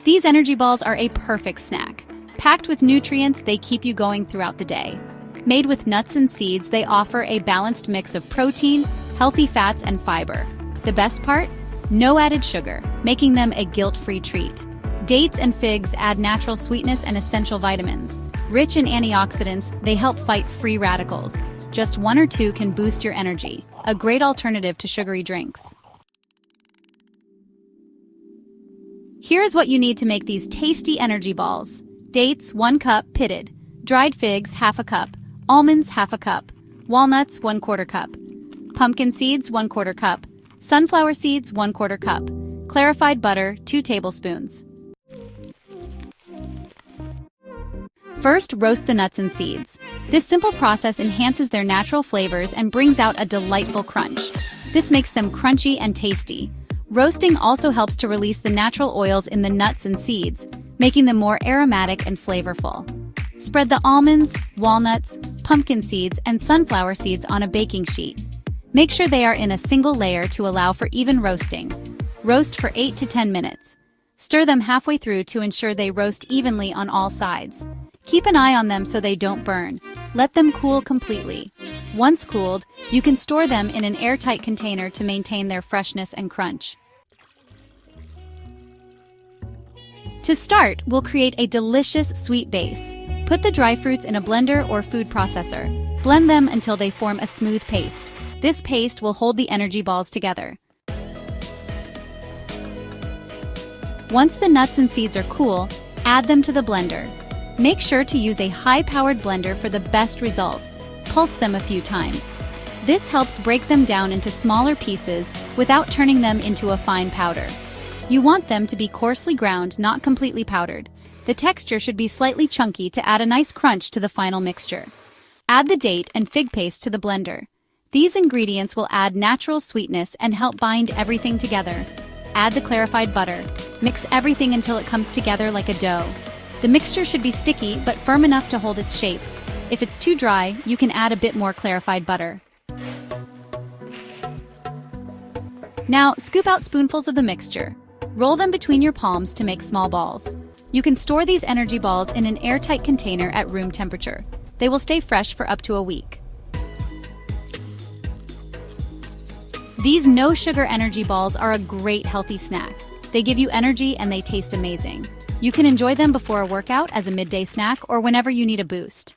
These energy balls are a perfect snack. Packed with nutrients, they keep you going throughout the day. Made with nuts and seeds, they offer a balanced mix of protein, healthy fats, and fiber. The best part? No added sugar, making them a guilt-free treat. Dates and figs add natural sweetness and essential vitamins. Rich in antioxidants, they help fight free radicals. Just one or two can boost your energy, a great alternative to sugary drinks. Here's what you need to make these tasty energy balls. Dates, 1 cup, pitted. Dried figs, half a cup. Almonds, half a cup. Walnuts, 1/4 cup. Pumpkin seeds, 1/4 cup. Sunflower seeds, 1/4 cup. Clarified butter, 2 tablespoons. First, roast the nuts and seeds. This simple process enhances their natural flavors and brings out a delightful crunch. This makes them crunchy and tasty. Roasting also helps to release the natural oils in the nuts and seeds, making them more aromatic and flavorful. Spread the almonds, walnuts, pumpkin seeds, and sunflower seeds on a baking sheet. Make sure they are in a single layer to allow for even roasting. Roast for 8 to 10 minutes. Stir them halfway through to ensure they roast evenly on all sides. Keep an eye on them so they don't burn. Let them cool completely. Once cooled, you can store them in an airtight container to maintain their freshness and crunch. To start, we'll create a delicious sweet base. Put the dry fruits in a blender or food processor. Blend them until they form a smooth paste. This paste will hold the energy balls together. Once the nuts and seeds are cool, add them to the blender. Make sure to use a high-powered blender for the best results. Pulse them a few times. This helps break them down into smaller pieces without turning them into a fine powder. You want them to be coarsely ground, not completely powdered. The texture should be slightly chunky to add a nice crunch to the final mixture. Add the date and fig paste to the blender. These ingredients will add natural sweetness and help bind everything together. Add the clarified butter. Mix everything until it comes together like a dough. The mixture should be sticky but firm enough to hold its shape. If it's too dry, you can add a bit more clarified butter. Now, scoop out spoonfuls of the mixture. Roll them between your palms to make small balls. You can store these energy balls in an airtight container at room temperature. They will stay fresh for up to a week. These no-sugar energy balls are a great healthy snack. They give you energy and they taste amazing. You can enjoy them before a workout as a midday snack or whenever you need a boost.